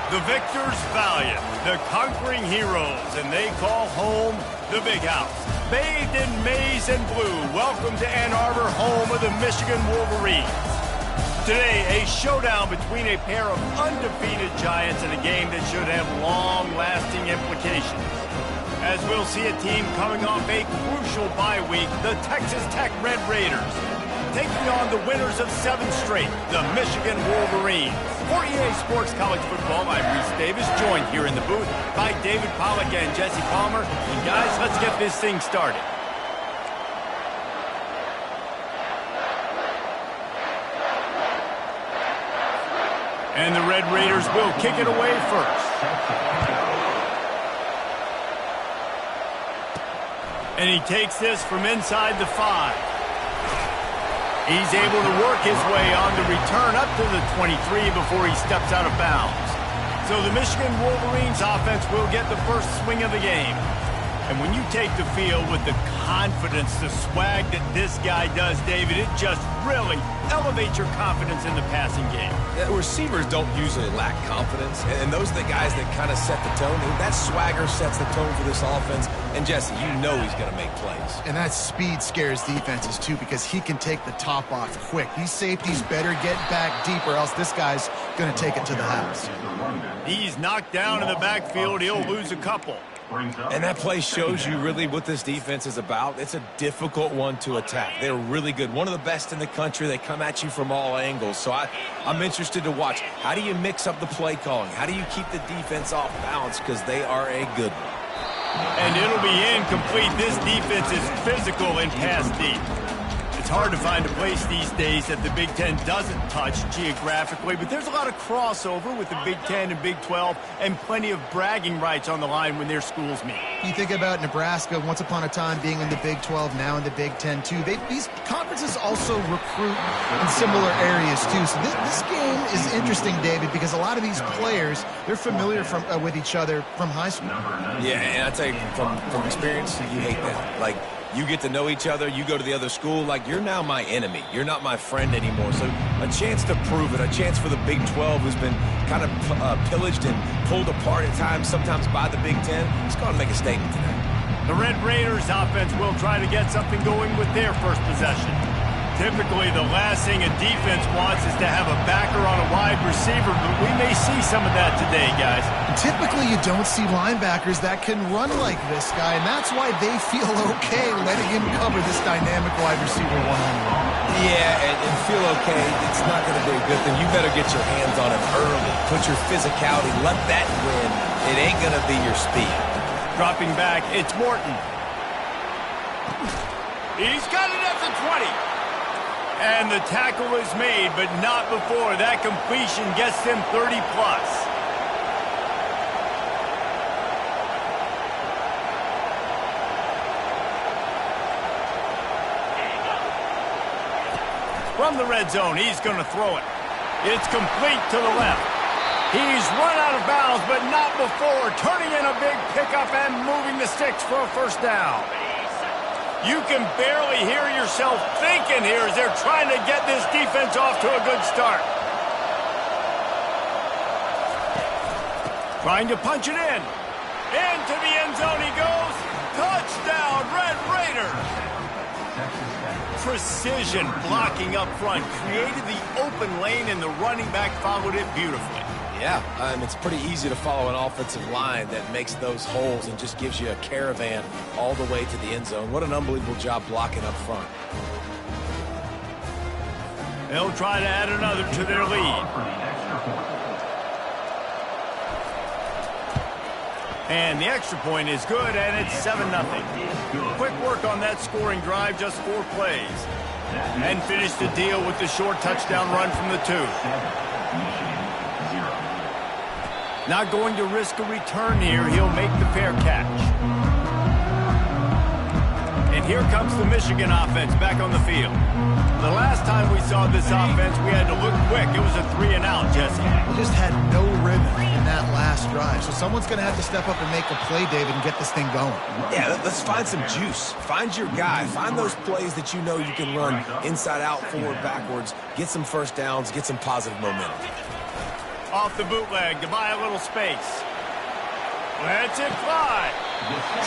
The victors valiant, the conquering heroes, and they call home the Big House. Bathed in maize and blue, welcome to Ann Arbor, home of the Michigan Wolverines. Today, a showdown between a pair of undefeated giants in a game that should have long-lasting implications. As we'll see a team coming off a crucial bye week, the Texas Tech Red Raiders, taking on the winners of 7 straight, the Michigan Wolverines. For EA Sports College Football, I'm Reese Davis, joined here in the booth by David Pollack and Jesse Palmer. And guys, let's get this thing started. And the Red Raiders will kick it away first. And he takes this from inside the 5. He's able to work his way on the return up to the 23 before he steps out of bounds. So the Michigan Wolverines offense will get the first swing of the game. And when you take the field with the confidence, the swag that this guy does, David, it just really elevates your confidence in the passing game. Yeah, receivers don't usually lack confidence, and those are the guys that kind of set the tone. That swagger sets the tone for this offense, and Jesse, you know he's going to make plays. And that speed scares defenses, too, because he can take the top off quick. These safeties better get back deep, or else this guy's going to take it to the house. He's knocked down in the backfield. He'll lose a couple. And that play shows you really what this defense is about. It's a difficult one to attack. They're really good. One of the best in the country. They come at you from all angles. So I'm interested to watch. How do you mix up the play calling? How do you keep the defense off balance? Because they are a good one. And it'll be incomplete. This defense is physical and pass deep. It's hard to find a place these days that the Big Ten doesn't touch geographically, but there's a lot of crossover with the Big Ten and Big 12 and plenty of bragging rights on the line when their schools meet. You think about Nebraska once upon a time being in the Big 12, now in the Big 10 too. These conferences also recruit in similar areas too. So this game is interesting, David, because a lot of these players, they're familiar with each other from high school. Yeah, and I tell you, from experience, you hate that. Like, you get to know each other, you go to the other school, like you're now my enemy. You're not my friend anymore. So a chance to prove it, a chance for the Big 12 who's been kind of pillaged and pulled apart at times, sometimes by the Big 10. It's going to make a statement today. The Red Raiders offense will try to get something going with their first possession. Typically, the last thing a defense wants is to have a backer on a wide receiver, but we may see some of that today, guys. Typically, you don't see linebackers that can run like this guy, and that's why they feel okay letting him cover this dynamic wide receiver one-on-one. Yeah, and feel okay, it's not going to be a good thing. You better get your hands on him early. Put your physicality, let that win. It ain't going to be your speed. Dropping back, it's Morton. He's got it at the 20. And the tackle is made, but not before. That completion gets him 30-plus. From the red zone, he's going to throw it. It's complete to the left. He's run out of bounds, but not before. Turning in a big pickup and moving the sticks for a first down. You can barely hear yourself thinking here as they're trying to get this defense off to a good start. Trying to punch it in. Into the end zone he goes. Touchdown, Red Raiders. Precision blocking up front. Created the open lane and the running back followed it beautifully. Yeah, it's pretty easy to follow an offensive line that makes those holes and just gives you a caravan all the way to the end zone. What an unbelievable job blocking up front. They'll try to add another to their lead. And the extra point is good, and it's 7-0. Quick work on that scoring drive, just 4 plays. And finish the deal with the short touchdown run from the 2. Not going to risk a return here. He'll make the fair catch. And here comes the Michigan offense back on the field. The last time we saw this offense, we had to look quick. It was a 3-and-out, Jesse. We just had no rhythm in that last drive. So someone's going to have to step up and make a play, David, and get this thing going. Yeah, let's find some juice. Find your guy. Find those plays that you know you can run inside out, forward, backwards. Get some first downs. Get some positive momentum. Off the bootleg to buy a little space. Lets it fly.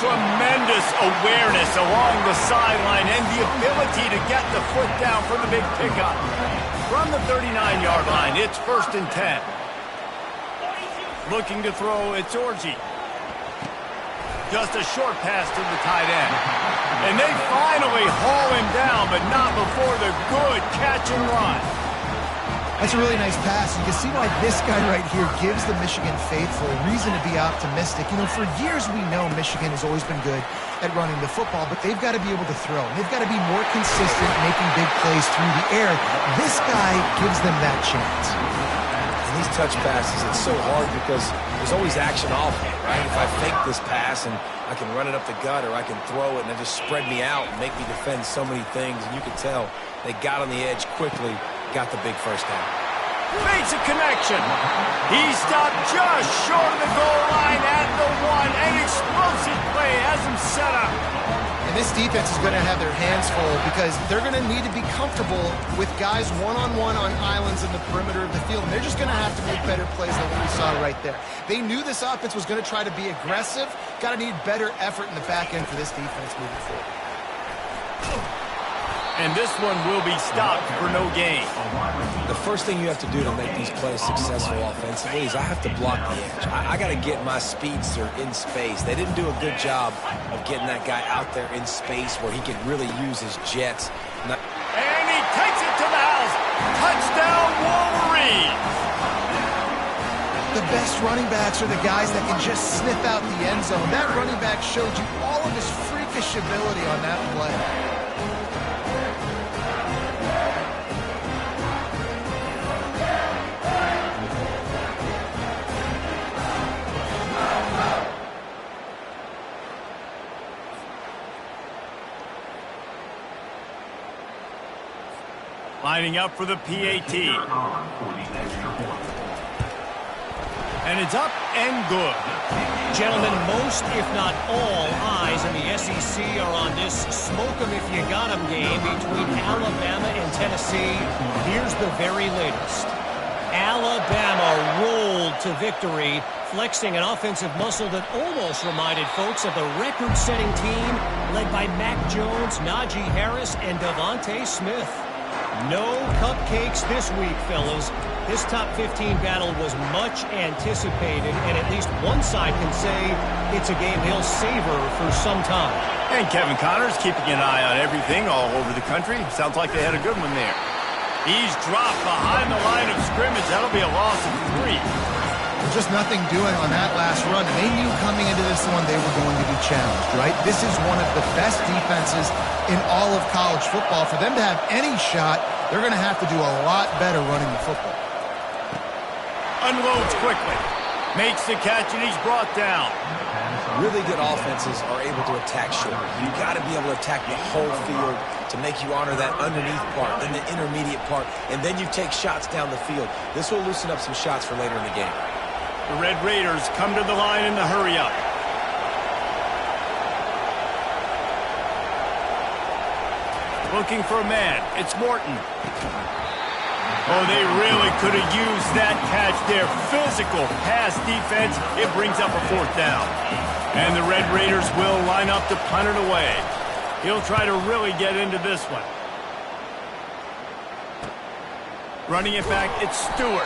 Tremendous awareness along the sideline and the ability to get the foot down for the big pickup. From the 39-yard line, it's 1st and 10. Looking to throw, it's Orji. Just a short pass to the tight end. And they finally haul him down, but not before the good catch and run. That's a really nice pass. You can see why this guy right here gives the Michigan faithful a reason to be optimistic. You know, for years we know Michigan has always been good at running the football, but they've got to be able to throw. They've got to be more consistent making big plays through the air. This guy gives them that chance. And these touch passes, it's so hard because there's always action off it, right? If I fake this pass and I can run it up the gut or I can throw it and it just spread me out and make me defend so many things. And you can tell they got on the edge quickly, got the big first down. Makes a connection. He stopped just short of the goal line at the 1. An explosive play has him set up. And this defense is going to have their hands full because they're going to need to be comfortable with guys one-on-one on islands in the perimeter of the field. And they're just going to have to make better plays than what we saw right there. They knew this offense was going to try to be aggressive. Got to need better effort in the back end for this defense moving forward. And this one will be stopped for no gain. The first thing you have to do to make these plays successful offensively is I have to block the edge. I got to get my speedster in space. They didn't do a good job of getting that guy out there in space where he could really use his jets. And he takes it to the house. Touchdown, Wolverines! The best running backs are the guys that can just sniff out the end zone. That running back showed you all of his freakish ability on that play. Lining up for the PAT. And it's up and good. Gentlemen, most, if not all, eyes in the SEC are on this smoke-em-if-you-got-em game between Alabama and Tennessee. Here's the very latest. Alabama rolled to victory, flexing an offensive muscle that almost reminded folks of the record-setting team led by Mac Jones, Najee Harris, and Devontae Smith. No cupcakes this week, fellas. This top 15 battle was much anticipated, and at least one side can say it's a game they'll savor for some time. And Kevin Connors keeping an eye on everything all over the country. Sounds like they had a good one there. He's dropped behind the line of scrimmage. That'll be a loss of 3. Just nothing doing on that last run, and they knew coming into this one they were going to be challenged, right? This is one of the best defenses in all of college football. For them to have any shot, they're going to have to do a lot better running the football. Unloads quickly. Makes the catch, and he's brought down. Really good offenses are able to attack short. You got to be able to attack the whole field to make you honor that underneath part, then the intermediate part, and then you take shots down the field. This will loosen up some shots for later in the game. The Red Raiders come to the line in the hurry-up. Looking for a man. It's Morton. Oh, they really could have used that catch there. Physical pass defense. It brings up a 4th down. And the Red Raiders will line up to punt it away. He'll try to really get into this one. Running it back, it's Stewart.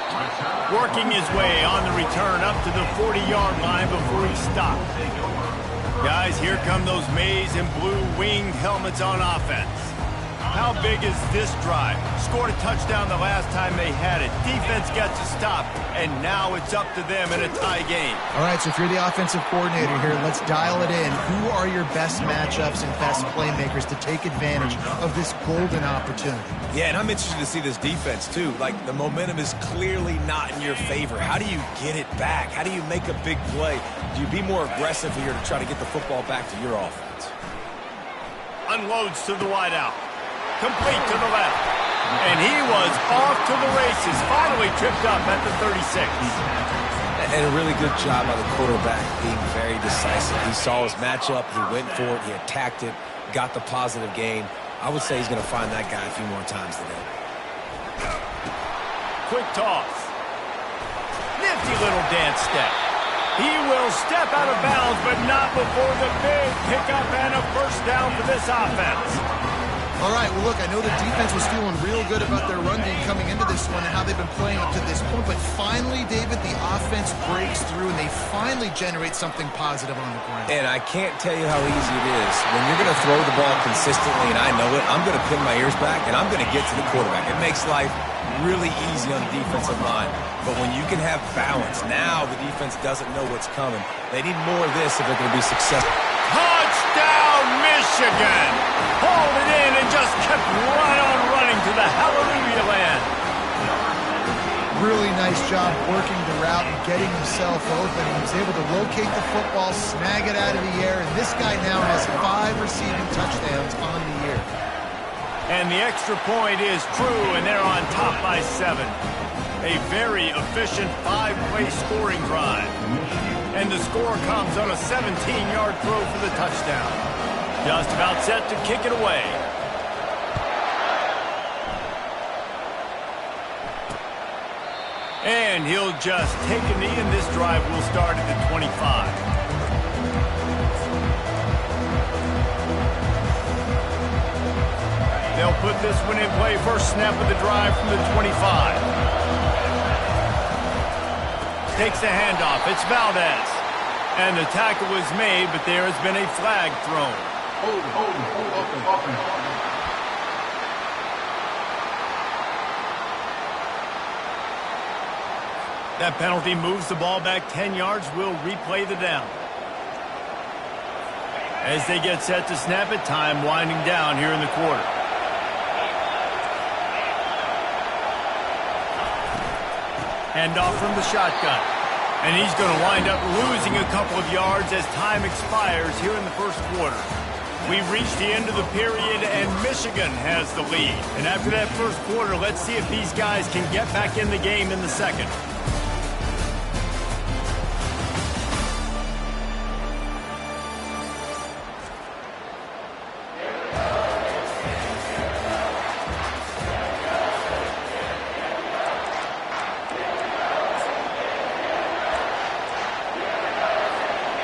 Working his way on the return up to the 40-yard line before he stops. Guys, here come those maize and blue winged helmets on offense. How big is this drive? Scored a touchdown the last time they had it. Defense gets a stop, and now it's up to them in a tie game. All right, so if you're the offensive coordinator here, let's dial it in. Who are your best matchups and best playmakers to take advantage of this golden opportunity? Yeah, and I'm interested to see this defense, too. Like, the momentum is clearly not in your favor. How do you get it back? How do you make a big play? Do you be more aggressive here to try to get the football back to your offense? Unloads to the wideout. Complete to the left. And he was off to the races. Finally tripped up at the 36. And a really good job by the quarterback being very decisive. He saw his matchup. He went for it. He attacked it. Got the positive gain. I would say he's going to find that guy a few more times today. Quick toss. nifty little dance step. He will step out of bounds, but not before the big pickup and a first down for this offense. All right, well, look, I know the defense was feeling real good about their run game coming into this one and how they've been playing up to this point, but finally, David, the offense breaks through and they finally generate something positive on the ground. And I can't tell you how easy it is. When you're going to throw the ball consistently, and I know it, I'm going to pin my ears back, and I'm going to get to the quarterback. It makes life really easy on the defensive line. But when you can have balance, now the defense doesn't know what's coming. They need more of this if they're going to be successful. Touchdown, Michigan! Hauled it in and just kept right on running to the hallelujah land. Really nice job working the route and getting himself open. He was able to locate the football, snag it out of the air, and this guy now has 5 receiving touchdowns on the year. And the extra point is true, and they're on top by 7. A very efficient 5-play scoring drive. And the score comes on a 17-yard throw for the touchdown. Just about set to kick it away. And he'll just take a knee, and this drive will start at the 25. They'll put this one in play. First snap of the drive from the 25. Takes the handoff. It's Valdez. And the tackle was made, but there has been a flag thrown. Hold. That penalty moves the ball back 10 yards. We'll replay the down. As they get set to snap it, time winding down here in the quarter. Handoff from the shotgun. And he's going to wind up losing a couple of yards as time expires here in the first quarter. We've reached the end of the period, and Michigan has the lead. And after that first quarter, let's see if these guys can get back in the game in the second.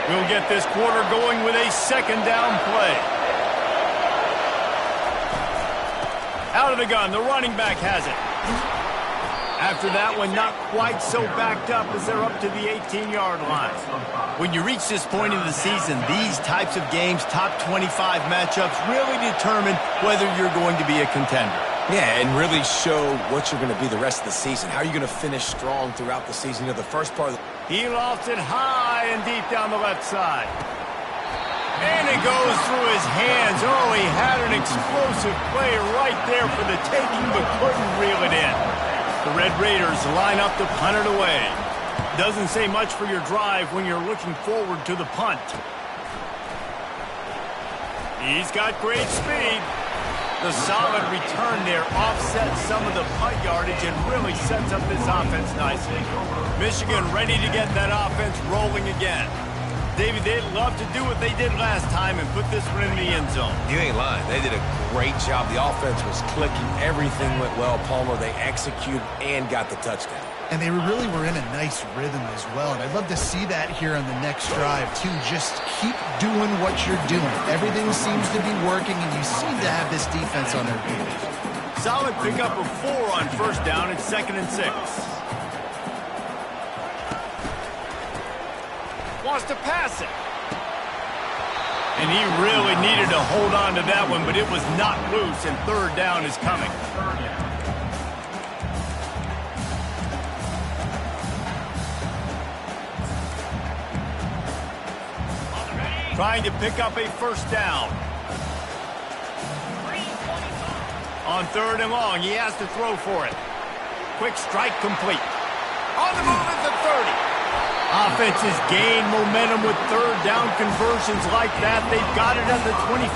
We'll get this quarter going with a second down play. Out of the gun, the running back has it. After that one, not quite so backed up as they're up to the 18-yard line. When you reach this point in the season, these types of games, top 25 matchups, really determine whether you're going to be a contender. Yeah, and really show what you're going to be the rest of the season. How are you going to finish strong throughout the season? You know, the first part of the... He lofts it high and deep down the left side. And it goes through his hands. Oh, he had an explosive play right there for the taking, but couldn't reel it in. The Red Raiders line up to punt it away. Doesn't say much for your drive when you're looking forward to the punt. He's got great speed. The solid return there offsets some of the punt yardage and really sets up this offense nicely. Michigan ready to get that offense rolling again. David, they'd love to do what they did last time and put this one in the end zone. You ain't lying. They did a great job. The offense was clicking. Everything went well. Palmer, they executed and got the touchdown. And they really were in a nice rhythm as well. And I'd love to see that here on the next drive, too. Just keep doing what you're doing. Everything seems to be working, and you seem to have this defense on their feet. Solid pickup of 4 on first down. It's 2nd and 6. Wants to pass it. And he really needed to hold on to that one, but it was not loose, and 3rd down is coming. Trying to pick up a first down. On 3rd and long, he has to throw for it. Quick strike complete. On the move at the 30. Offenses gain momentum with 3rd down conversions like that. They've got it at the 25.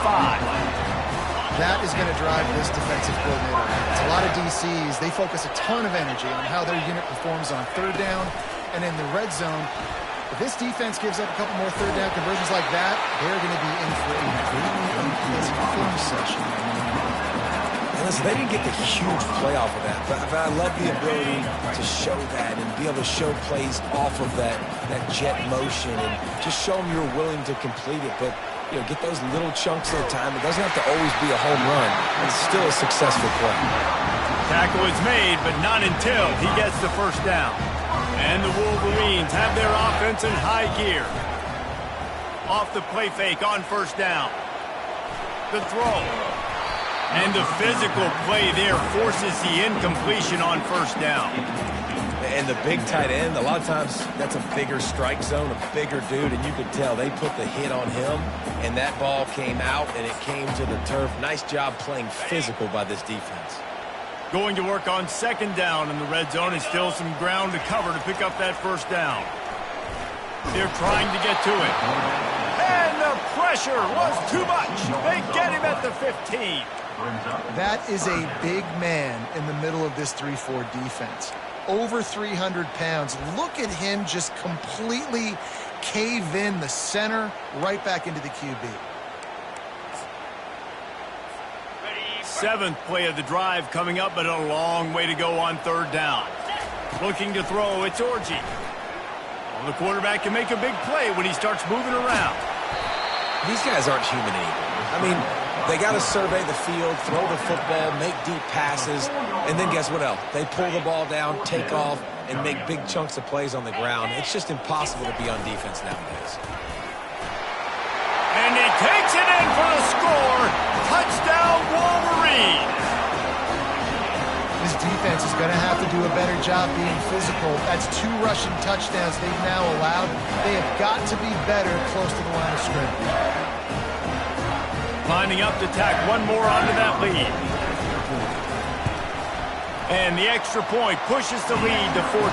That is going to drive this defensive coordinator. It's a lot of DCs. They focus a ton of energy on how their unit performs on 3rd down and in the red zone. If this defense gives up a couple more 3rd down conversions like that, they're going to be in for a very unpleasant film session. listen, they didn't get the huge play off of that, but I love the ability to show that and be able to show plays off of that jet motion and just show them you're willing to complete it. But, you know, get those little chunks at a time. It doesn't have to always be a home run. It's still a successful play. Tackle is made, but not until he gets the first down. And the Wolverines have their offense in high gear. Off the play fake on first down. The throw. And the physical play there forces the incompletion on first down. And the big tight end, a lot of times that's a bigger strike zone, a bigger dude, and you could tell they put the hit on him, and that ball came out, and it came to the turf. Nice job playing physical by this defense. Going to work on second down in the red zone, and still some ground to cover to pick up that first down. They're trying to get to it. And the pressure was too much. They get him at the 15. That is a big man in the middle of this 3-4 defense. Over 300 pounds. Look at him just completely cave in the center right back into the QB. Seventh play of the drive coming up, but a long way to go on third down. Looking to throw, it's Orji. Well, the quarterback can make a big play when he starts moving around. These guys aren't human anymore. I mean, they got to survey the field, throw the football, make deep passes, and then guess what else? They pull the ball down, take off, and make big chunks of plays on the ground. It's just impossible to be on defense nowadays. And he takes it in for the score. Touchdown, Wolverines. This defense is going to have to do a better job being physical. That's 2 rushing touchdowns they've now allowed. They have got to be better close to the line of scrimmage. Lining up to tack one more onto that lead. And the extra point pushes the lead to 14.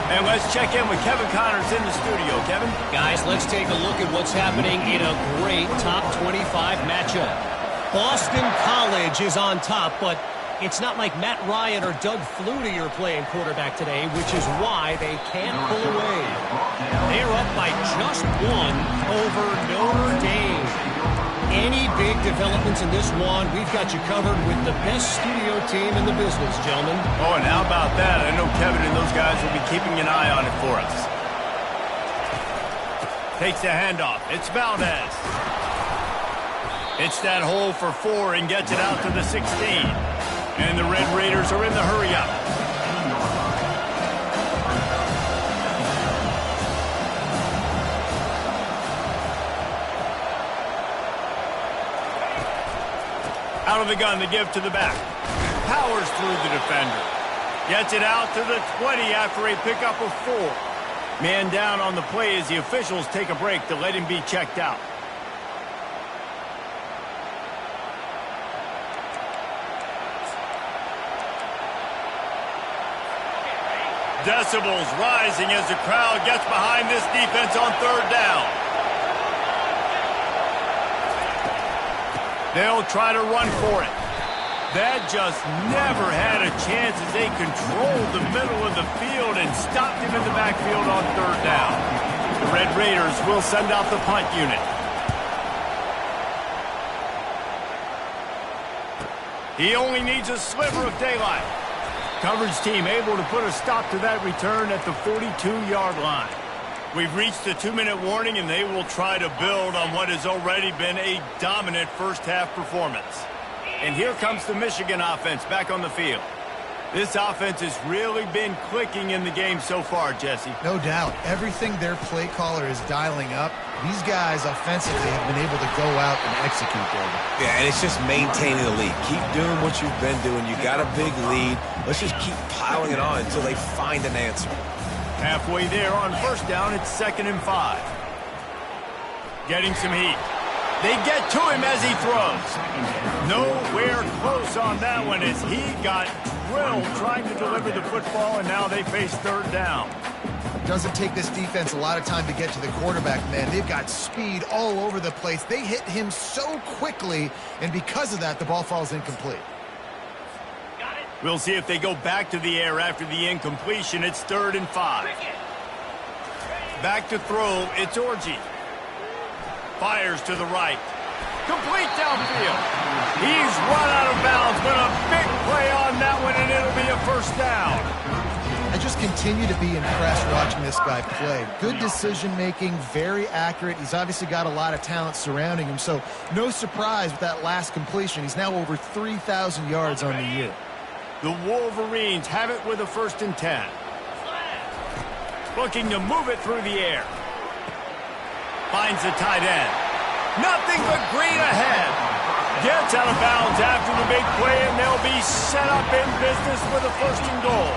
And let's check in with Kevin Connors in the studio. Kevin? Guys, let's take a look at what's happening in a great top 25 matchup. Boston College is on top, but it's not like Matt Ryan or Doug Flutie are playing quarterback today, which is why they can't pull away. They're up by just 1 over Notre Dame. Any big developments in this one, we've got you covered with the best studio team in the business, gentlemen. Oh, and how about that? I know Kevin and those guys will be keeping an eye on it for us. Takes the handoff. It's Valdez. It's that hole for 4 and gets it out to the 16. And the Red Raiders are in the hurry-up. Out of the gun, the give to the back. Powers through the defender. Gets it out to the 20 after a pickup of 4. Man down on the play as the officials take a break to let him be checked out. Decibels rising as the crowd gets behind this defense on third down. They'll try to run for it. That just never had a chance as they controlled the middle of the field and stopped him in the backfield on third down. The Red Raiders will send out the punt unit. He only needs a sliver of daylight. Coverage team able to put a stop to that return at the 42-yard line. We've reached the 2-minute warning, and they will try to build on what has already been a dominant first-half performance. And here comes the Michigan offense back on the field. This offense has really been clicking in the game so far, Jesse. No doubt. Everything their play caller is dialing up, these guys offensively have been able to go out and execute, David. Yeah, and it's just maintaining the lead. Keep doing what you've been doing. You got a big lead. Let's just keep piling it on until they find an answer. Halfway there on first down, it's 2nd and 5. Getting some heat. They get to him as he throws. Nowhere close on that one as he got drilled trying to deliver the football, and now they face third down. Doesn't take this defense a lot of time to get to the quarterback, man. They've got speed all over the place. They hit him so quickly, and because of that, the ball falls incomplete. We'll see if they go back to the air after the incompletion. It's 3rd and 5. Back to throw. It's Orji. Fires to the right. Complete downfield. He's run out of bounds, but a big play on that one, and it'll be a first down. I just continue to be impressed watching this guy play. Good decision-making, very accurate. He's obviously got a lot of talent surrounding him, so no surprise with that last completion. He's now over 3,000 yards on the year. The Wolverines have it with a 1st and 10. Looking to move it through the air. Finds the tight end. Nothing but green ahead. Gets out of bounds after the big play, and they'll be set up in business with a 1st and goal.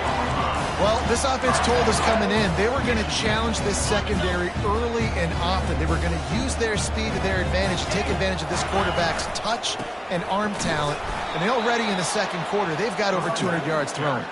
Well, this offense told us coming in they were going to challenge this secondary early and often. They were going to use their speed to their advantage, take advantage of this quarterback's touch and arm talent. And already in the second quarter, they've got over 200 yards thrown.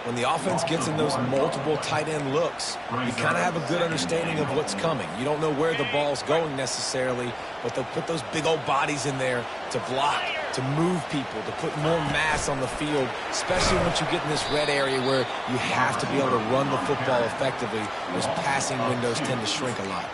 When the offense gets in those multiple tight end looks, you kind of have a good understanding of what's coming. You don't know where the ball's going necessarily, but they'll put those big old bodies in there to block, to move people, to put more mass on the field, especially once you get in this red area where you have to be able to run the football effectively. Those passing windows tend to shrink a lot.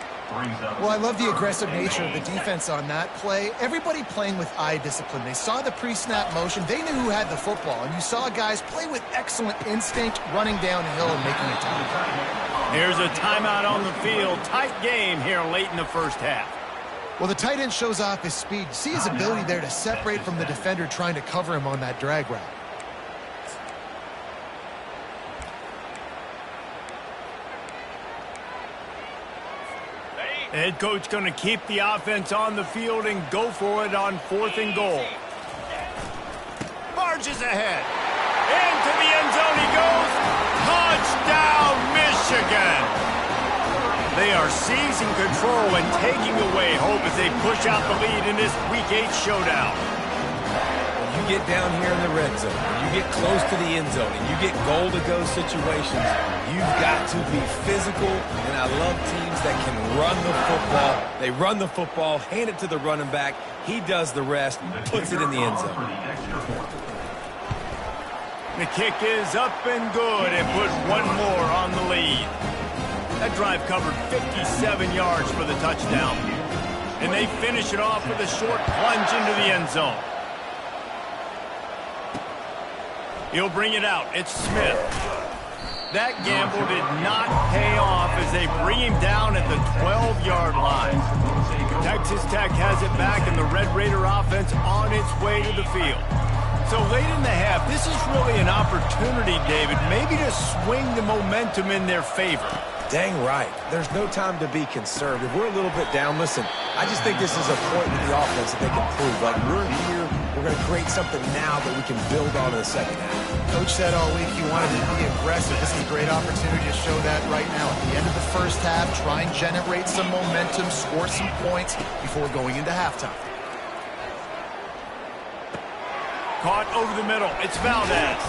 Well, I love the aggressive nature of the defense on that play. Everybody playing with eye discipline. They saw the pre-snap motion. They knew who had the football. And you saw guys play with excellent instinct, running downhill and making a tackle. Here's a timeout on the field. Tight game here late in the first half. Well, the tight end shows off his speed. You see his ability there to separate from the defender trying to cover him on that drag route. Head coach going to keep the offense on the field and go for it on 4th and goal. Marches ahead. Into the end zone he goes. Touchdown, Michigan. They are seizing control and taking away hope as they push out the lead in this Week 8 showdown. When you get down here in the red zone, when you get close to the end zone, and you get goal-to-go situations, you've got to be physical, and I love teams that can run the football. They run the football, hand it to the running back. He does the rest, puts it in the end zone. The kick is up and good and put one more on the lead. That drive covered 57 yards for the touchdown. And they finish it off with a short plunge into the end zone. He'll bring it out. It's Smith. That gamble did not pay off as they bring him down at the 12-yard line. Texas Tech has it back, and the Red Raider offense on its way to the field. So late in the half, this is really an opportunity, David, maybe to swing the momentum in their favor. Dang right. There's no time to be conservative. We're a little bit down. Listen, I just think this is a point with the offense that they can prove. Like, we're here, we're going to create something now that we can build on in the second half. Coach said all week he wanted to be aggressive. This is a great opportunity to show that right now. At the end of the first half, try and generate some momentum, score some points before going into halftime. Caught over the middle. It's Valdez.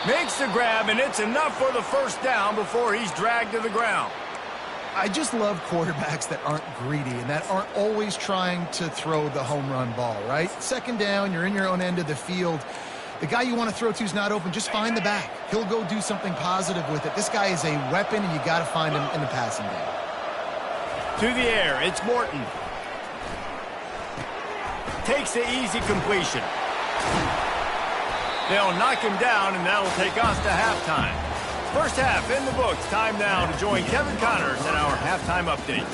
Makes the grab, and it's enough for the first down before he's dragged to the ground. I just love quarterbacks that aren't greedy and that aren't always trying to throw the home run ball, right? Second down, you're in your own end of the field. The guy you want to throw to is not open. Just find the back. He'll go do something positive with it. This guy is a weapon, and you got to find him in the passing game. To the air, it's Morton. Takes the easy completion. They'll knock him down, and that'll take us to halftime. First half in the books. Time now to join Kevin Connors in our halftime update.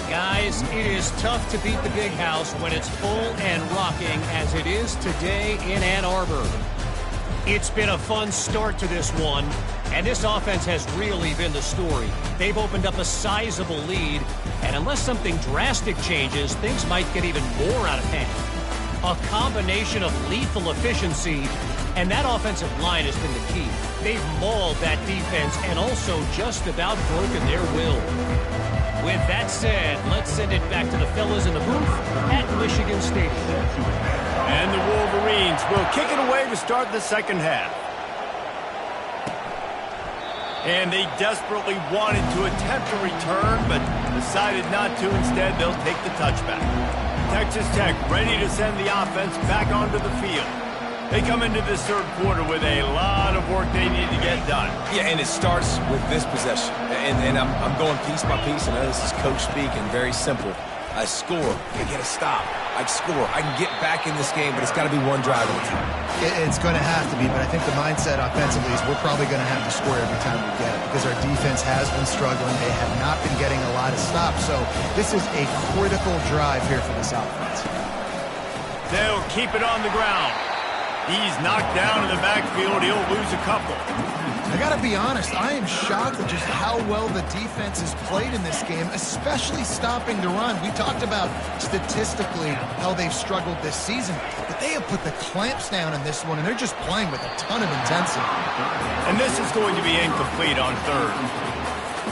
Guys, it is tough to beat the Big House when it's full and rocking as it is today in Ann Arbor. It's been a fun start to this one, and this offense has really been the story. They've opened up a sizable lead, and unless something drastic changes, things might get even more out of hand. A combination of lethal efficiency, and that offensive line has been the key. They've mauled that defense and also just about broken their will. With that said, let's send it back to the fellas in the booth at Michigan Stadium. And the Wolverines will kick it away to start the second half. And they desperately wanted to attempt a return, but decided not to. Instead, they'll take the touchback. Texas Tech ready to send the offense back onto the field. They come into this third quarter with a lot of work they need to get done. Yeah, and it starts with this possession. And I'm going piece by piece. I know this is coach speaking, very simple. I score, I get a stop. like score. I can get back in this game, but it's got to be one drive at a time. It's going to have to be, but I think the mindset offensively is we're probably going to have to score every time we get it because our defense has been struggling. They have not been getting a lot of stops, so this is a critical drive here for this offense. They'll keep it on the ground. He's knocked down in the backfield. He'll lose a couple. I got to be honest, I am shocked at just how well the defense has played in this game, especially stopping the run. We talked about statistically how they've struggled this season, but they have put the clamps down in this one, and they're just playing with a ton of intensity. And this is going to be incomplete on third.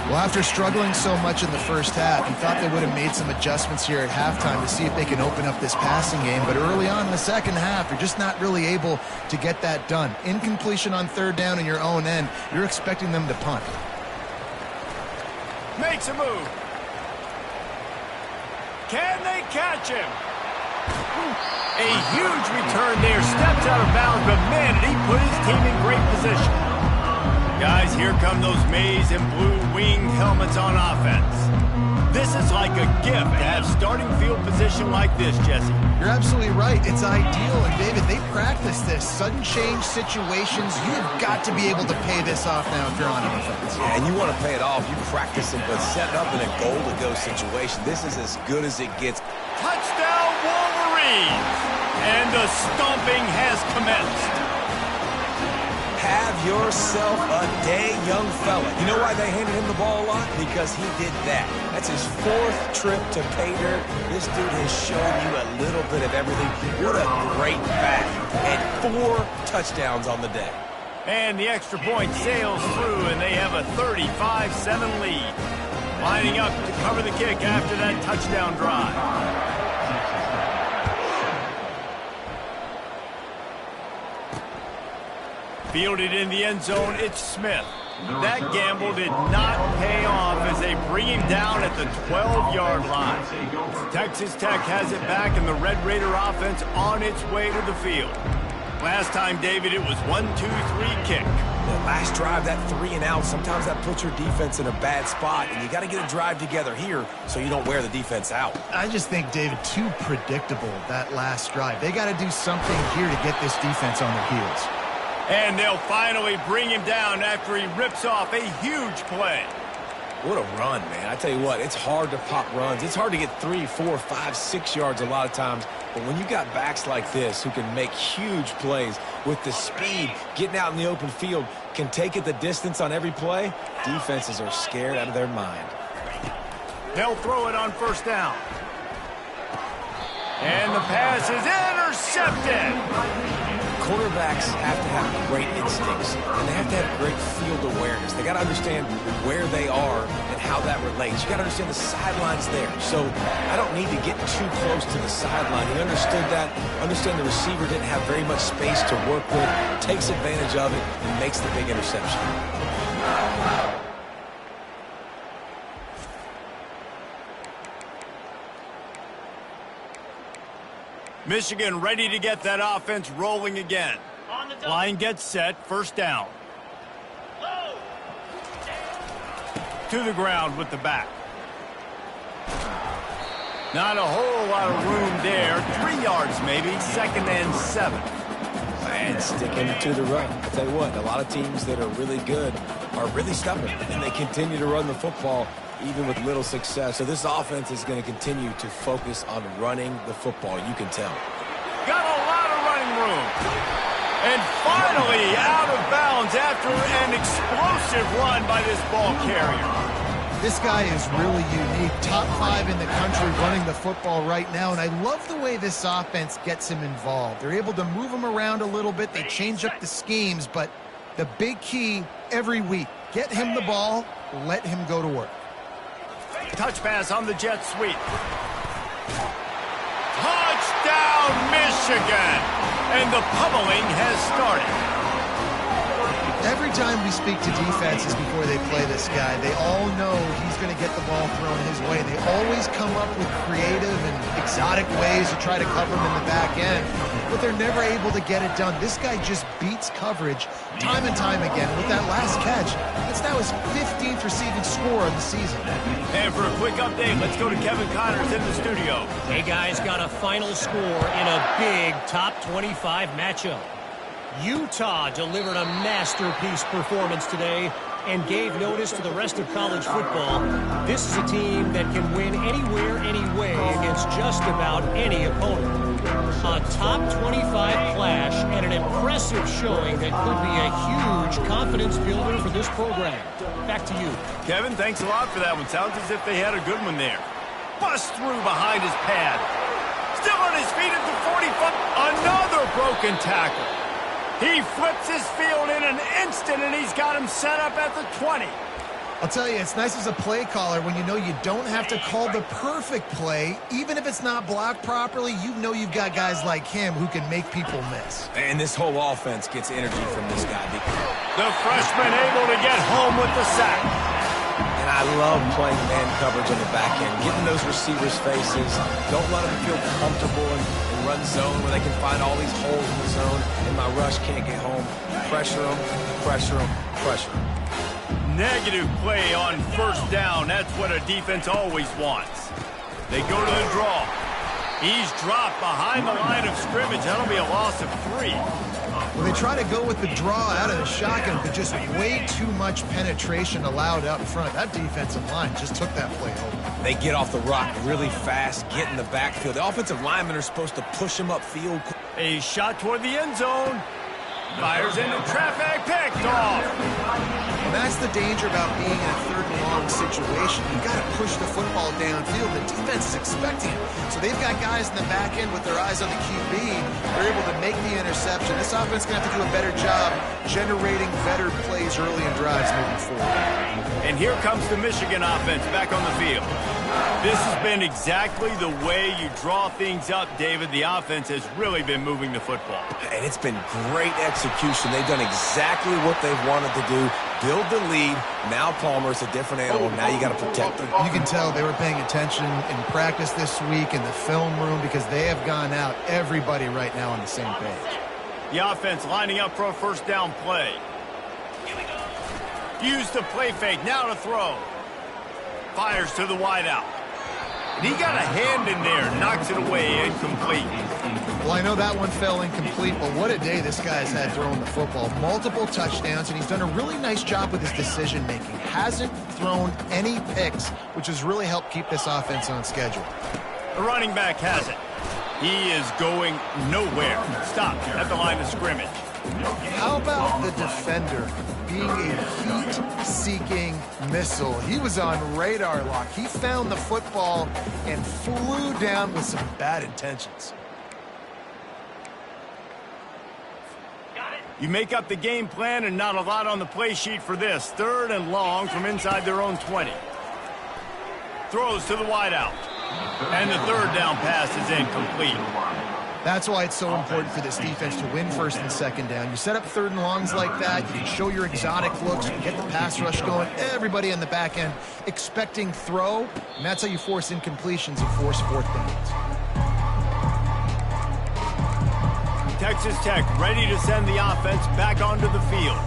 Well, after struggling so much in the first half, you thought they would have made some adjustments here at halftime to see if they can open up this passing game. But early on in the second half, they're just not really able to get that done. Incompletion on third down in your own end, you're expecting them to punt. Makes a move. Can they catch him? A huge return there. Steps out of bounds, but man, did he put his team in great position. Guys, here come those maize and blue wing helmets on offense. This is like a gift to have starting field position like this, Jesse. You're absolutely right. It's ideal. And, David, they practice this. Sudden change situations, you've got to be able to pay this off now if you're on offense. Yeah, and you want to pay it off. You practice it, but set it up in a goal-to-go situation. This is as good as it gets. Touchdown, Wolverines! And the stomping has commenced. Have yourself a day, young fella. You know why they handed him the ball a lot? Because he did that. That's his 4th trip to pay dirt. This dude has shown you a little bit of everything. What a great back. And 4 touchdowns on the day. And the extra point sails through, and they have a 35-7 lead. Lining up to cover the kick after that touchdown drive. Fielded in the end zone, it's Smith. That gamble did not pay off as they bring him down at the 12-yard line. Texas Tech has it back, and the Red Raider offense on its way to the field. Last time, David, it was 1-2-3 kick. The last drive, that 3 and out, sometimes that puts your defense in a bad spot, and you got to get a drive together here so you don't wear the defense out. I just think, David, too predictable, that last drive. They got to do something here to get this defense on their heels. And they'll finally bring him down after he rips off a huge play. What a run, man. I tell you what, it's hard to pop runs. It's hard to get 3, 4, 5, 6 yards a lot of times. But when you got backs like this who can make huge plays with the speed, getting out in the open field, can take it the distance on every play, defenses are scared out of their mind. They'll throw it on first down. And the pass is intercepted. Quarterbacks have to have great instincts, and they have to have great field awareness. They got to understand where they are and how that relates. You got to understand the sidelines there. So I don't need to get too close to the sideline. He understood that. Understand the receiver didn't have very much space to work with, takes advantage of it, and makes the big interception. Michigan ready to get that offense rolling again. Line gets set, first down. To the ground with the back. Not a whole lot of room there. 3 yards maybe, 2nd and 7. And sticking to the run. I'll tell you what, a lot of teams that are really good are really stubborn, and they continue to run the football even with little success. So this offense is going to continue to focus on running the football. You can tell. Got a lot of running room. And finally out of bounds after an explosive run by this ball carrier. This guy is really unique. Top 5 in the country running the football right now. And I love the way this offense gets him involved. They're able to move him around a little bit. They change up the schemes. But the big key every week, get him the ball, let him go to work. Touch pass on the jet sweep. Touchdown, Michigan! And the pummeling has started. Every time we speak to defenses before they play this guy, they all know he's going to get the ball thrown his way. They always come up with creative and exotic ways to try to cover him in the back end, but they're never able to get it done. This guy just beats coverage time and time again. With that last catch, that's now his 15th receiving score of the season. And for a quick update, let's go to Kevin Connors in the studio. Hey, guys, got a final score in a big top 25 matchup. Utah delivered a masterpiece performance today and gave notice to the rest of college football. This is a team that can win anywhere, anyway against just about any opponent. A top 25 clash and an impressive showing that could be a huge confidence builder for this program. Back to you. Kevin, thanks a lot for that one. Sounds as if they had a good one there. Bust through behind his pad. Still on his feet at the 45. Another broken tackle. He flips his field in an instant, and he's got him set up at the 20. I'll tell you, it's nice as a play caller when you know you don't have to call the perfect play. Even if it's not blocked properly, you know you've got guys like him who can make people miss. And this whole offense gets energy from this guy. The freshman able to get home with the sack. And I love playing man coverage on the back end, getting those receivers' faces. Don't let them feel comfortable and run zone where they can find all these holes in the zone, and my rush can't get home. Pressure them, pressure them, pressure them. Negative play on first down. That's what a defense always wants. They go to the draw. He's dropped behind the line of scrimmage. That'll be a loss of 3. Well, they try to go with the draw out of the shotgun, but just way too much penetration allowed up front. That defensive line just took that play over. They get off the rock really fast, get in the backfield. The offensive linemen are supposed to push them upfield. A shot toward the end zone. Fires into traffic, picked off. And that's the danger about being in a third and long situation. You've got to push the football downfield. The defense is expecting it. So they've got guys in the back end with their eyes on the QB. They're able to make the interception. This offense is going to have to do a better job generating better plays early in drives moving forward. And here comes the Michigan offense back on the field. This has been exactly the way you draw things up, David. The offense has really been moving the football. And it's been great execution. They've done exactly what they've wanted to do. Build the lead. Now Palmer's a different animal. Now you got to protect him. You can tell they were paying attention in practice this week in the film room because they have gone out, everybody right now on the same page. The offense lining up for a first down play. Use the play fake. Now to throw. Fires to the wideout. And he got a hand in there. Knocks it away. Incomplete. Well, I know that one fell incomplete, but what a day this guy's had throwing the football. Multiple touchdowns, and he's done a really nice job with his decision-making. Hasn't thrown any picks, which has really helped keep this offense on schedule. The running back has it. He is going nowhere. Stopped at the line of scrimmage. How about the defender being a heat-seeking missile? He was on radar lock. He found the football and flew down with some bad intentions. You make up the game plan and not a lot on the play sheet for this. 3rd and long from inside their own 20. Throws to the wideout. And the 3rd down pass is incomplete. That's why it's so important for this defense to win 1st and 2nd down. You set up 3rd and longs like that, you can show your exotic looks, you can get the pass rush going, everybody on the back end expecting throw, and that's how you force incompletions and force 4th downs. Texas Tech ready to send the offense back onto the field.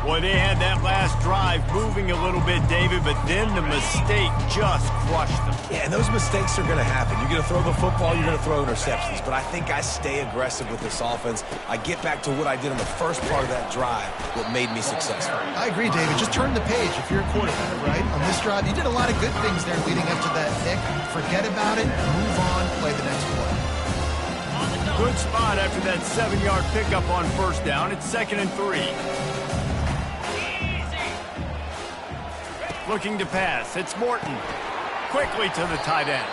Boy, they had that last drive moving a little bit, David, but then the mistake just crushed them. Yeah, and those mistakes are going to happen. You're going to throw the football, you're going to throw interceptions. But I think I stay aggressive with this offense. I get back to what I did in the first part of that drive, what made me successful. I agree, David. Just turn the page if you're a quarterback, right? On this drive, you did a lot of good things there leading up to that pick. Forget about it, move on, play the next play. Good spot after that 7-yard pickup on first down. It's 2nd and 3. Looking to pass. It's Morton. Quickly to the tight end.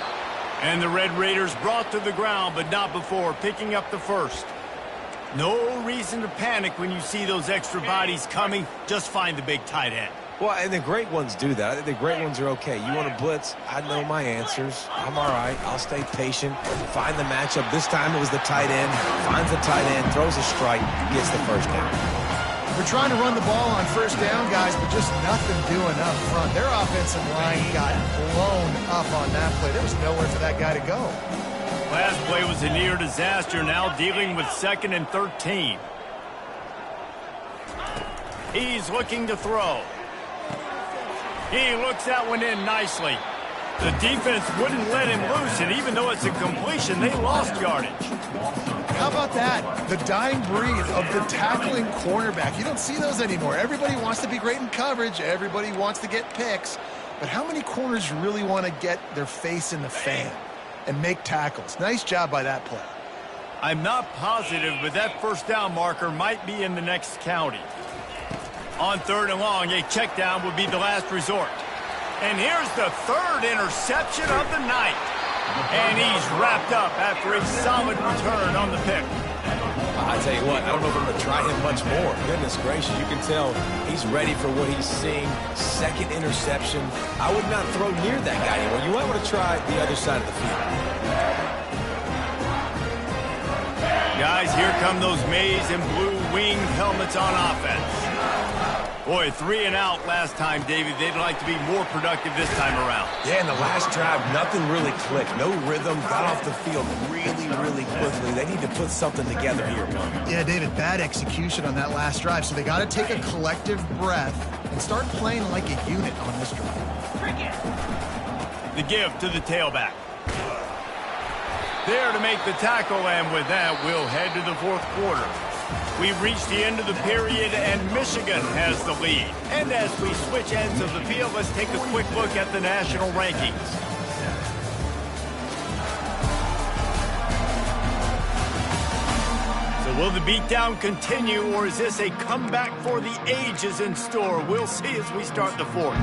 And the Red Raiders brought to the ground, but not before picking up the 1st. No reason to panic when you see those extra bodies coming. Just find the big tight end. Well, and the great ones do that. I think the great ones are okay. You want to blitz? I know my answers. I'm all right. I'll stay patient. Find the matchup. This time it was the tight end. Finds the tight end, throws a strike, gets the 1st down. They're trying to run the ball on first down, guys, but just nothing doing up front. Their offensive line got blown up on that play. There was nowhere for that guy to go. Last play was a near disaster, now dealing with 2nd and 13. He's looking to throw. He looks that one in nicely. The defense wouldn't let him loose, and even though it's a completion, they lost yardage. How about that? The dying breed of the tackling cornerback. You don't see those anymore. Everybody wants to be great in coverage. Everybody wants to get picks. But how many corners really want to get their face in the fan and make tackles? Nice job by that player. I'm not positive, but that first down marker might be in the next county. On 3rd and long, a check down would be the last resort. And here's the 3rd interception of the night. And he's wrapped up after a solid return on the pick. I tell you what, I don't know if I'm going to try him much more. Goodness gracious, you can tell he's ready for what he's seeing. 2nd interception. I would not throw near that guy anymore. You might want to try the other side of the field. Guys, here come those maize and blue winged helmets on offense. Boy, 3 and out last time, David. They'd like to be more productive this time around. Yeah, in the last drive, nothing really clicked. No rhythm, got off the field really quickly. They need to put something together here. Yeah, David, bad execution on that last drive. So they got to take a collective breath and start playing like a unit on this drive. The give to the tailback. There to make the tackle, and with that, we'll head to the 4th quarter. We've reached the end of the period, and Michigan has the lead. And as we switch ends of the field, let's take a quick look at the national rankings. So will the beatdown continue, or is this a comeback for the ages in store? We'll see as we start the 4th.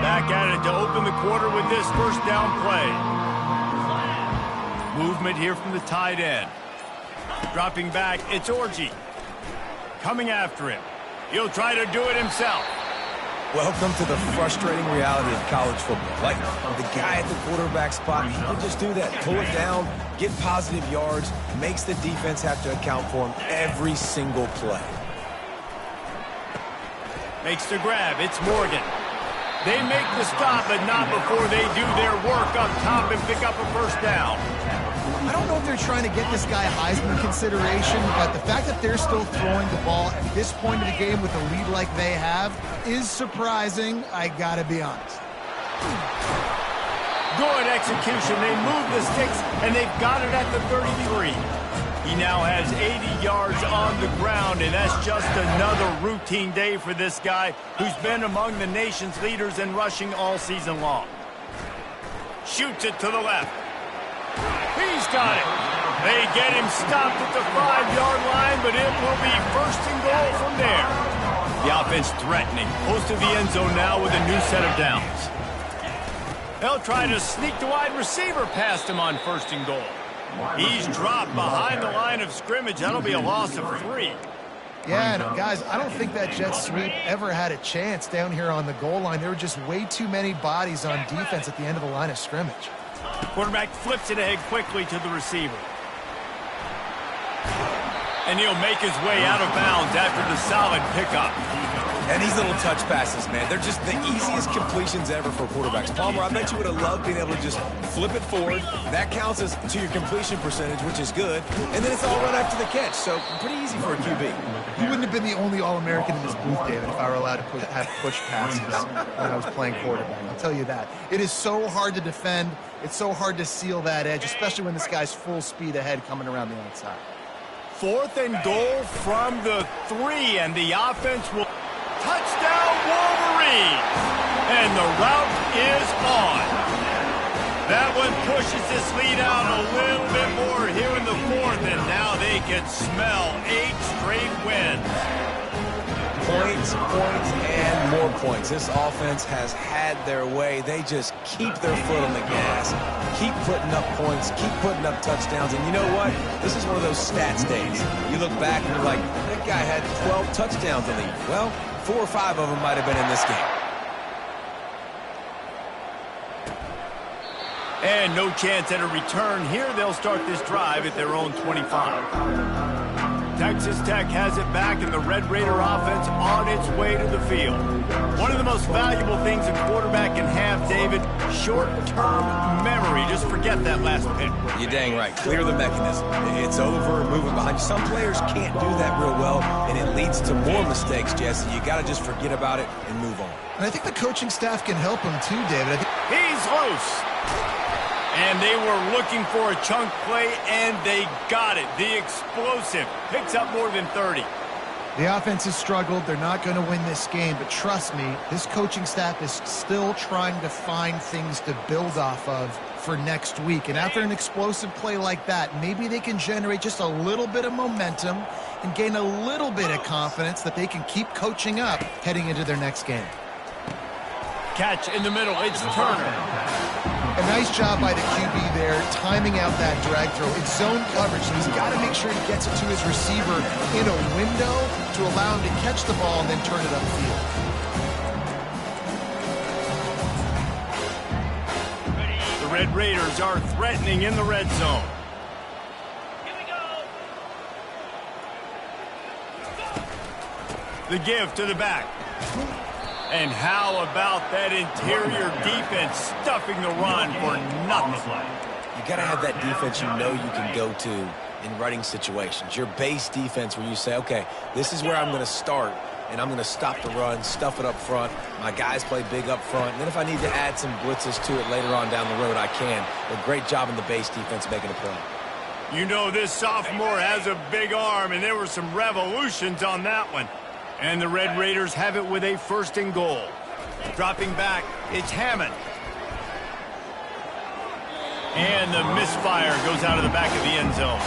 Back at it to open the quarter with this first down play. Movement here from the tight end. Dropping back, it's Orji. Coming after him. He'll try to do it himself. Welcome to the frustrating reality of college football. Like, the guy at the quarterback spot, he can just do that. Pull it down, get positive yards, makes the defense have to account for him every single play. Makes the grab, it's Morgan. They make the stop, but not before they do their work up top and pick up a first down. I don't know if they're trying to get this guy Heisman consideration, but the fact that they're still throwing the ball at this point of the game with a lead like they have is surprising, I gotta be honest. Good execution. They move the sticks, and they've got it at the 33. He now has 80 yards on the ground, and that's just another routine day for this guy who's been among the nation's leaders in rushing all season long. Shoots it to the left. He's got it. They get him stopped at the 5-yard line, but it will be 1st and goal from there. The offense threatening. Close to the end zone now with a new set of downs. They'll try to sneak the wide receiver past him on 1st and goal. He's dropped behind the line of scrimmage. That'll be a loss of 3. Yeah, and guys, I don't think that jet sweep ever had a chance down here on the goal line. There were just way too many bodies on defense at the end of the line of scrimmage. Quarterback flips it ahead quickly to the receiver. And he'll make his way out of bounds after the solid pickup. And these little touch passes, man, they're just the easiest completions ever for quarterbacks. Palmer, I bet you would have loved being able to just flip it forward. That counts as to your completion percentage, which is good. And then it's all right after the catch, so pretty easy for a QB. He wouldn't have been the only All-American in this booth, David, if I were allowed to have push passes when I was playing quarterback. I'll tell you that. It is so hard to defend. It's so hard to seal that edge, especially when this guy's full speed ahead coming around the outside. 4th and goal from the 3, and the offense will... Touchdown, Wolverines! And the route is on. That one pushes this lead out a little bit more here in the 4th, and now they can smell 8 straight wins. Points, and more points. This offense has had their way. They just keep their foot on the gas, keep putting up points, keep putting up touchdowns. And you know what? This is one of those stats days. You look back and you're like, that guy had 12 touchdowns in the league. Well, 4 or 5 of them might have been in this game. And no chance at a return here. They'll start this drive at their own 25. Texas Tech has it back, and the Red Raider offense on its way to the field. One of the most valuable things a quarterback can have, David, short-term memory. Just forget that last pick. You're dang right. Clear the mechanism. It's over, moving behind you. Some players can't do that real well, and it leads to more mistakes, Jesse. You got to just forget about it and move on. And I think the coaching staff can help him too, David. He's loose. And they were looking for a chunk play, and they got it. The explosive picks up more than 30. The offense has struggled. They're not going to win this game, but trust me, this coaching staff is still trying to find things to build off of for next week. And after an explosive play like that, maybe they can generate just a little bit of momentum and gain a little bit of confidence that they can keep coaching up heading into their next game. Catch in the middle. It's Turner. A nice job by the QB there, timing out that drag throw. It's zone coverage, so he's got to make sure he gets it to his receiver in a window to allow him to catch the ball and then turn it upfield. The Red Raiders are threatening in the red zone. Here we go. The give to the back. And how about that interior defense stuffing the run for nothing? You got to have that defense you know you can go to in running situations. Your base defense where you say, okay, this is where I'm going to start, and I'm going to stop the run, stuff it up front. My guys play big up front. And then if I need to add some blitzes to it later on down the road, I can. A great job in the base defense making a play. You know this sophomore has a big arm, and there were some revolutions on that one. And the Red Raiders have it with a 1st and goal. Dropping back, it's Hammond. And the misfire goes out of the back of the end zone.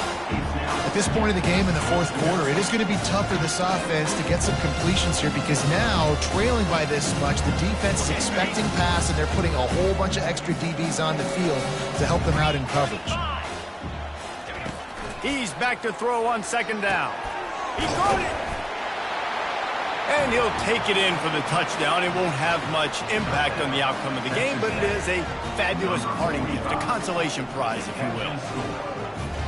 At this point of the game in the 4th quarter, it is going to be tough for this offense to get some completions here because now, trailing by this much, the defense is expecting pass, and they're putting a whole bunch of extra DBs on the field to help them out in coverage. He's back to throw on 2nd down. He caught it. And he'll take it in for the touchdown. It won't have much impact on the outcome of the game, but it is a fabulous parting gift, a consolation prize, if you will.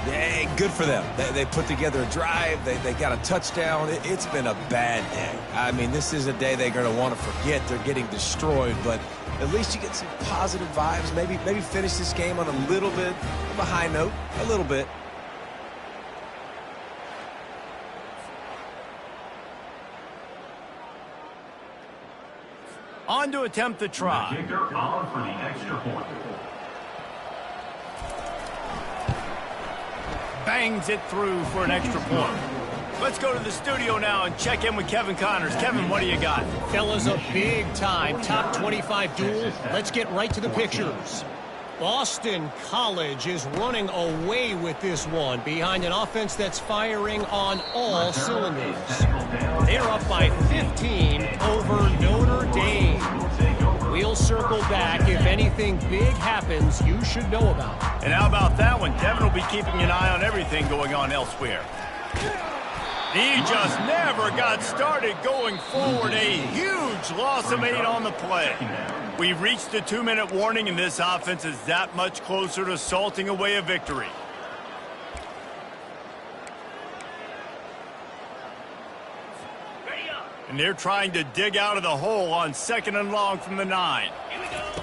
Yeah, good for them. They put together a drive. They got a touchdown. It's been a bad day. I mean, this is a day they're going to want to forget. They're getting destroyed, but at least you get some positive vibes. Maybe finish this game on a little bit of a high note, a little bit. On to attempt the try. Kicker on for the extra point. Bangs it through for an extra point. Let's go to the studio now and check in with Kevin Connors. Kevin, what do you got? Fellas, a big-time top 25 duel. Let's get right to the pictures. Boston College is running away with this one behind an offense that's firing on all cylinders. They're up by 15 over Notre Dame. We'll circle back. If anything big happens, you should know about it. And how about that one? Devin will be keeping an eye on everything going on elsewhere. He just never got started going forward. A huge loss of 8 on the play. We've reached the 2-minute warning, and this offense is that much closer to salting away a victory. And they're trying to dig out of the hole on 2nd and long from the 9.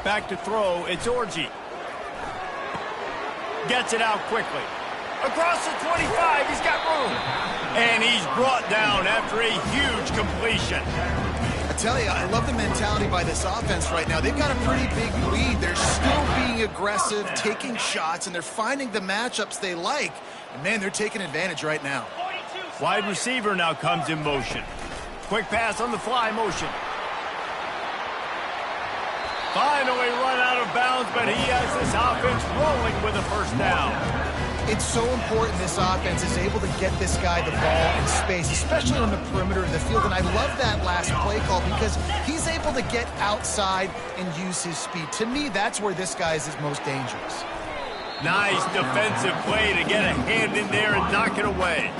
Back to throw, it's Orji. Gets it out quickly. Across the 25, he's got room. And he's brought down after a huge completion. I tell you, I love the mentality by this offense right now. They've got a pretty big lead. They're still being aggressive, taking shots, and they're finding the matchups they like. And, man, they're taking advantage right now. Wide receiver now comes in motion. Quick pass on the fly motion. Finally run out of bounds, but he has this offense rolling with a 1st down. It's so important this offense is able to get this guy the ball in space, especially on the perimeter of the field. And I love that last play call because he's able to get outside and use his speed. To me, that's where this guy is his most dangerous. Nice defensive play to get a hand in there and knock it away.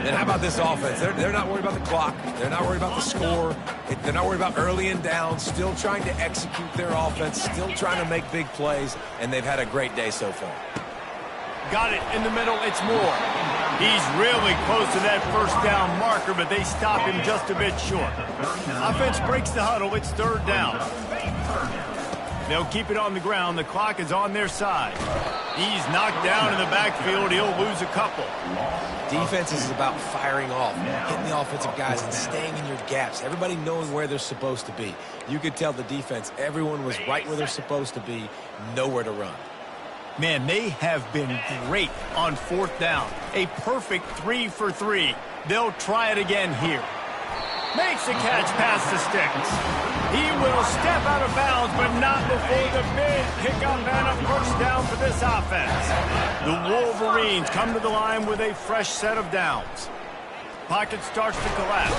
And how about this offense? They're not worried about the clock. They're not worried about the score. They're not worried about early and down. Still trying to execute their offense. Still trying to make big plays. And they've had a great day so far. Got it in the middle. It's Moore. He's really close to that first down marker, but they stop him just a bit short. Offense breaks the huddle. It's third down. They'll keep it on the ground. The clock is on their side. He's knocked down in the backfield. He'll lose a couple. Defense is about firing off, hitting the offensive guys and staying in your gaps. Everybody knowing where they're supposed to be. You could tell the defense, everyone was right where they're supposed to be, nowhere to run. Man, they have been great on fourth down. A perfect 3 for 3. They'll try it again here. Makes the catch past the sticks. He will step out of bounds, but not before the big pickup and a first down for this offense. The Wolverines come to the line with a fresh set of downs. Pocket starts to collapse.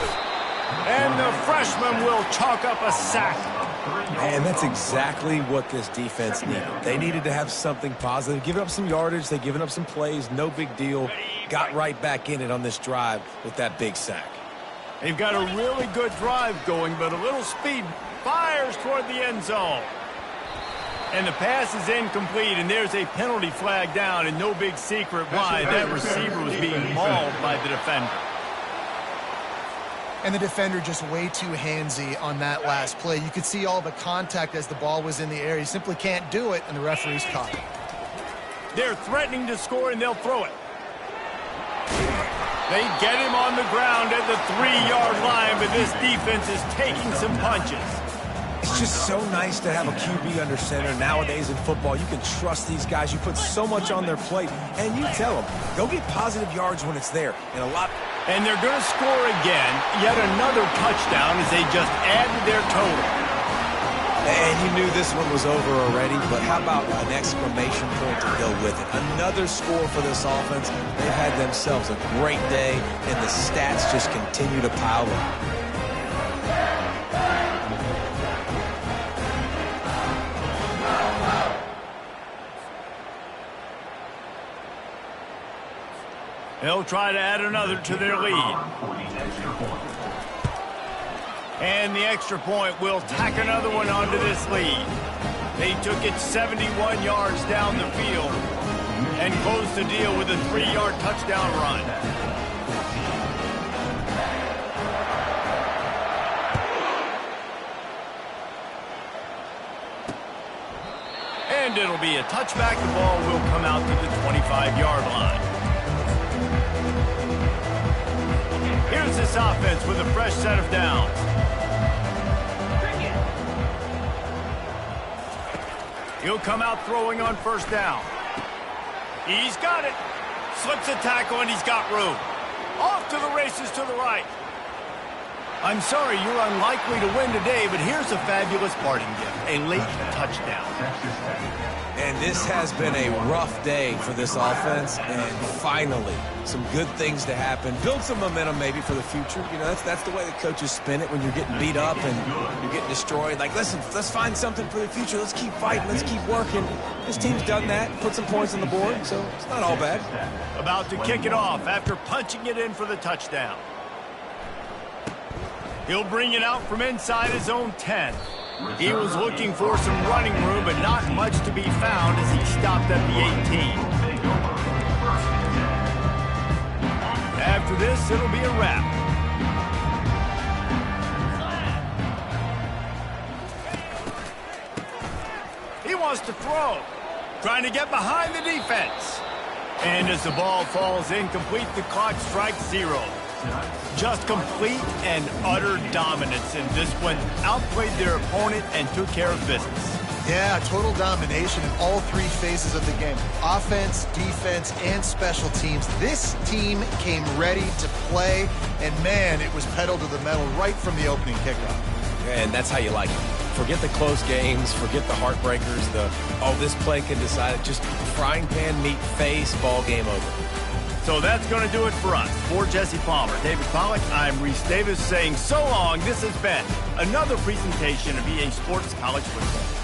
And the freshman will chalk up a sack. And that's exactly what this defense needed. They needed to have something positive. Giving up some yardage, they've given up some plays, no big deal. Got right back in it on this drive with that big sack. They've got a really good drive going, but a little speed fires toward the end zone. And the pass is incomplete, and there's a penalty flag down, and no big secret why that receiver was being mauled by the defender. And the defender just way too handsy on that last play. You could see all the contact as the ball was in the air. He simply can't do it, and the referee's caught it. They're threatening to score, and they'll throw it. They get him on the ground at the 3-yard line, but this defense is taking some punches. It's just so nice to have a QB under center. Nowadays in football, you can trust these guys. You put so much on their plate, and you tell them, go get positive yards when it's there. And they're going to score again, yet another touchdown as they just added their total. And you knew this one was over already, but how about an exclamation point to go with it? Another score for this offense. They've had themselves a great day, and the stats just continue to pile up. They'll try to add another to their lead. And the extra point will tack another one onto this lead. They took it 71 yards down the field and closed the deal with a 3-yard touchdown run. And it'll be a touchback. The ball will come out to the 25-yard line. Here's this offense with a fresh set of downs. He'll come out throwing on first down. He's got it. Slips a tackle, and he's got room. Off to the races to the right. I'm sorry you're unlikely to win today, but here's a fabulous parting gift. A late touchdown. And this has been a rough day for this offense, and finally, some good things to happen. Build some momentum maybe for the future. You know, that's the way the coaches spin it when you're getting beat up and you're getting destroyed. Like, listen, let's find something for the future. Let's keep fighting. Let's keep working. This team's done that, put some points on the board, so it's not all bad. About to kick it off after punching it in for the touchdown. He'll bring it out from inside his own 10. He was looking for some running room, but not much to be found as he stopped at the 18. After this, it'll be a wrap. He wants to throw, trying to get behind the defense. And as the ball falls incomplete, the clock strikes 0. Just complete and utter dominance, and this one outplayed their opponent and took care of business. Yeah, total domination in all 3 phases of the game. Offense, defense, and special teams. This team came ready to play, and man, it was pedal to the metal right from the opening kickoff. And that's how you like it. Forget the close games, forget the heartbreakers, this play can decide it. Just frying pan meat face, ball game over. So that's going to do it for us. For Jesse Palmer, David Pollack, I'm Reese Davis saying so long. This has been another presentation of EA Sports College Football.